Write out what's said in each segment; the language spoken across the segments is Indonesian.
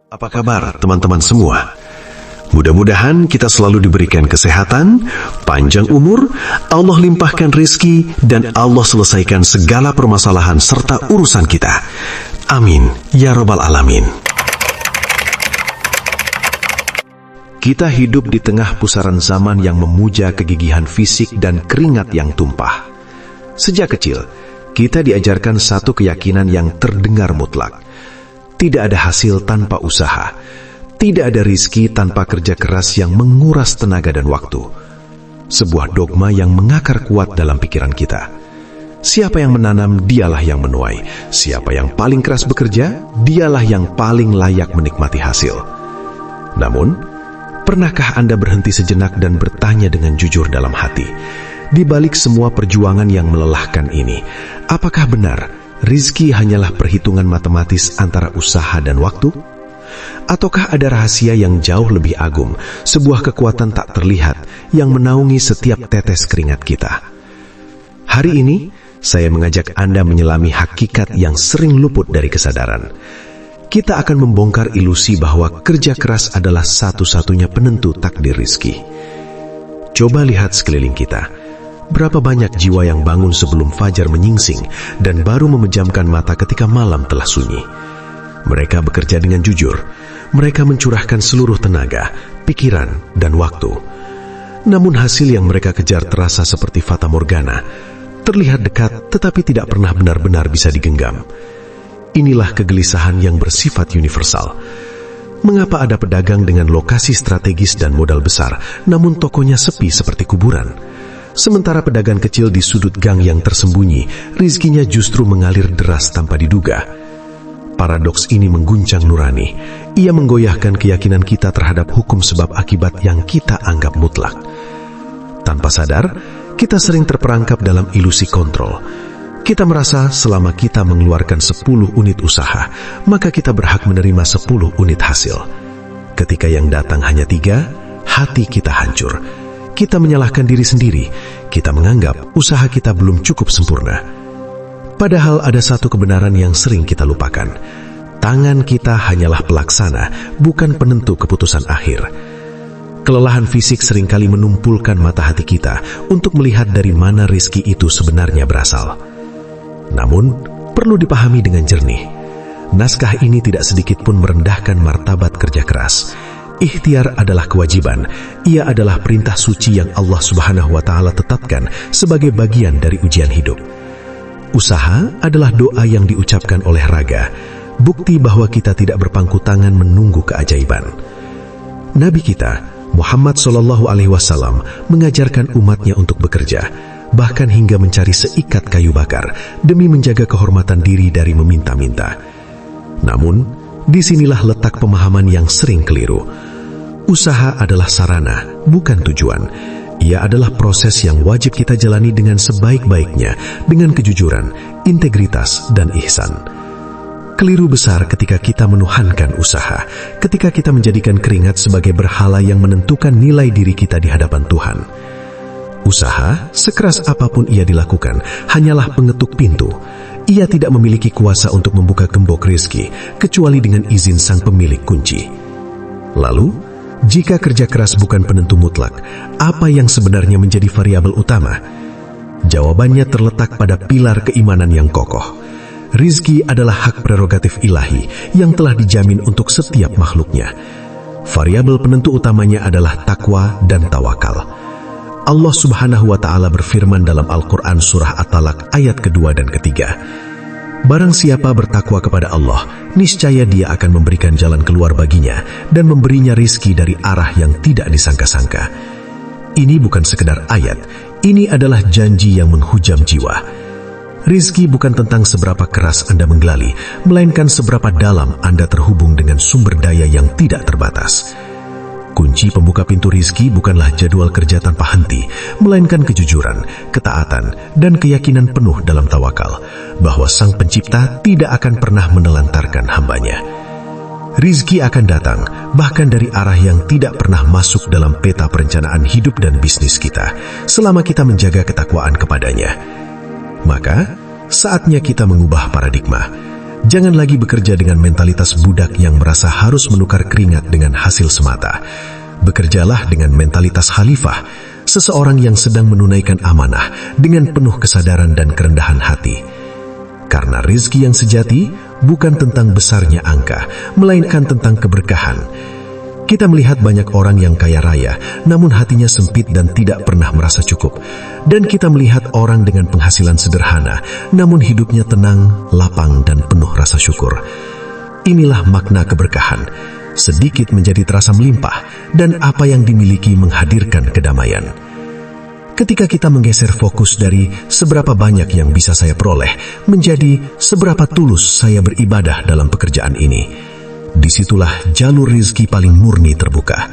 Apa kabar teman-teman semua? Mudah-mudahan kita selalu diberikan kesehatan, panjang umur, Allah limpahkan rezeki, dan Allah selesaikan segala permasalahan serta urusan kita. Amin, ya Rabbal Alamin. Kita hidup di tengah pusaran zaman yang memuja kegigihan fisik dan keringat yang tumpah. Sejak kecil, kita diajarkan satu keyakinan yang terdengar mutlak. Tidak ada hasil tanpa usaha. Tidak ada rizki tanpa kerja keras yang menguras tenaga dan waktu. Sebuah dogma yang mengakar kuat dalam pikiran kita. Siapa yang menanam, dialah yang menuai. Siapa yang paling keras bekerja, dialah yang paling layak menikmati hasil. Namun, pernahkah Anda berhenti sejenak dan bertanya dengan jujur dalam hati? Di balik semua perjuangan yang melelahkan ini, apakah benar rizki hanyalah perhitungan matematis antara usaha dan waktu? Ataukah ada rahasia yang jauh lebih agung, sebuah kekuatan tak terlihat yang menaungi setiap tetes keringat kita? Hari ini, saya mengajak Anda menyelami hakikat yang sering luput dari kesadaran. Kita akan membongkar ilusi bahwa kerja keras adalah satu-satunya penentu takdir rizki. Coba lihat sekeliling kita. Berapa banyak jiwa yang bangun sebelum fajar menyingsing dan baru memejamkan mata ketika malam telah sunyi. Mereka bekerja dengan jujur. Mereka mencurahkan seluruh tenaga, pikiran, dan waktu. Namun hasil yang mereka kejar terasa seperti fata morgana. Terlihat dekat tetapi tidak pernah benar-benar bisa digenggam. Inilah kegelisahan yang bersifat universal. Mengapa ada pedagang dengan lokasi strategis dan modal besar, namun tokonya sepi seperti kuburan? Sementara pedagang kecil di sudut gang yang tersembunyi, rizkinya justru mengalir deras tanpa diduga. Paradoks ini mengguncang nurani. Ia menggoyahkan keyakinan kita terhadap hukum sebab akibat yang kita anggap mutlak. Tanpa sadar, kita sering terperangkap dalam ilusi kontrol. Kita merasa selama kita mengeluarkan 10 unit usaha, maka kita berhak menerima 10 unit hasil. Ketika yang datang hanya 3, hati kita hancur. Kita menyalahkan diri sendiri. Kita menganggap usaha kita belum cukup sempurna. Padahal ada satu kebenaran yang sering kita lupakan. Tangan kita hanyalah pelaksana, bukan penentu keputusan akhir. Kelelahan fisik seringkali menumpulkan mata hati kita untuk melihat dari mana rezeki itu sebenarnya berasal. Namun, perlu dipahami dengan jernih. Naskah ini tidak sedikit pun merendahkan martabat kerja keras. Ikhtiar adalah kewajiban. Ia adalah perintah suci yang Allah Subhanahu wa Ta'ala tetapkan sebagai bagian dari ujian hidup. Usaha adalah doa yang diucapkan oleh raga, bukti bahwa kita tidak berpangku tangan menunggu keajaiban. Nabi kita, Muhammad SAW, mengajarkan umatnya untuk bekerja, bahkan hingga mencari seikat kayu bakar demi menjaga kehormatan diri dari meminta-minta. Namun, disinilah letak pemahaman yang sering keliru. Usaha adalah sarana, bukan tujuan. Ia adalah proses yang wajib kita jalani dengan sebaik-baiknya, dengan kejujuran, integritas, dan ihsan. Keliru besar ketika kita menuhankan usaha, ketika kita menjadikan keringat sebagai berhala yang menentukan nilai diri kita di hadapan Tuhan. Usaha, sekeras apapun ia dilakukan, hanyalah pengetuk pintu. Ia tidak memiliki kuasa untuk membuka gembok rezeki, kecuali dengan izin sang pemilik kunci. Lalu, jika kerja keras bukan penentu mutlak, apa yang sebenarnya menjadi variabel utama? Jawabannya terletak pada pilar keimanan yang kokoh. Rizki adalah hak prerogatif ilahi yang telah dijamin untuk setiap makhluknya. Variabel penentu utamanya adalah takwa dan tawakal. Allah Subhanahu wa Ta'ala berfirman dalam Al-Quran surah At-Talaq ayat kedua dan ketiga. Barang siapa bertakwa kepada Allah, niscaya Dia akan memberikan jalan keluar baginya dan memberinya rizki dari arah yang tidak disangka-sangka. Ini bukan sekedar ayat, ini adalah janji yang menghujam jiwa. Rizki bukan tentang seberapa keras Anda menggali, melainkan seberapa dalam Anda terhubung dengan sumber daya yang tidak terbatas. Kunci pembuka pintu rizki bukanlah jadwal kerja tanpa henti, melainkan kejujuran, ketaatan, dan keyakinan penuh dalam tawakal, bahwa Sang Pencipta tidak akan pernah menelantarkan hambanya. Rizki akan datang, bahkan dari arah yang tidak pernah masuk dalam peta perencanaan hidup dan bisnis kita, selama kita menjaga ketakwaan kepadanya. Maka, saatnya kita mengubah paradigma. Jangan lagi bekerja dengan mentalitas budak yang merasa harus menukar keringat dengan hasil semata. Bekerjalah dengan mentalitas khalifah, seseorang yang sedang menunaikan amanah dengan penuh kesadaran dan kerendahan hati. Karena rizki yang sejati bukan tentang besarnya angka, melainkan tentang keberkahan. Kita melihat banyak orang yang kaya raya, namun hatinya sempit dan tidak pernah merasa cukup. Dan kita melihat orang dengan penghasilan sederhana, namun hidupnya tenang, lapang, dan penuh rasa syukur. Inilah makna keberkahan. Sedikit menjadi terasa melimpah, dan apa yang dimiliki menghadirkan kedamaian. Ketika kita menggeser fokus dari seberapa banyak yang bisa saya peroleh, menjadi seberapa tulus saya beribadah dalam pekerjaan ini, disitulah jalur rizki paling murni terbuka.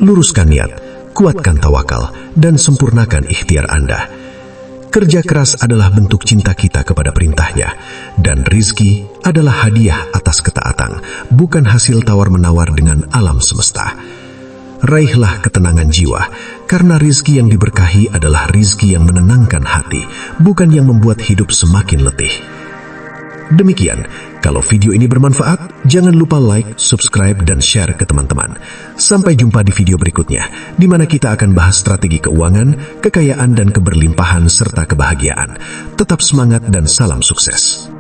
Luruskan niat, kuatkan tawakal, dan sempurnakan ikhtiar Anda. Kerja keras adalah bentuk cinta kita kepada perintahnya, dan rizki adalah hadiah atas ketaatan, bukan hasil tawar-menawar dengan alam semesta. Raihlah ketenangan jiwa, karena rizki yang diberkahi adalah rizki yang menenangkan hati, bukan yang membuat hidup semakin letih. Demikian, kalau video ini bermanfaat, jangan lupa like, subscribe, dan share ke teman-teman. Sampai jumpa di video berikutnya, di mana kita akan bahas strategi keuangan, kekayaan, dan keberlimpahan serta kebahagiaan. Tetap semangat dan salam sukses.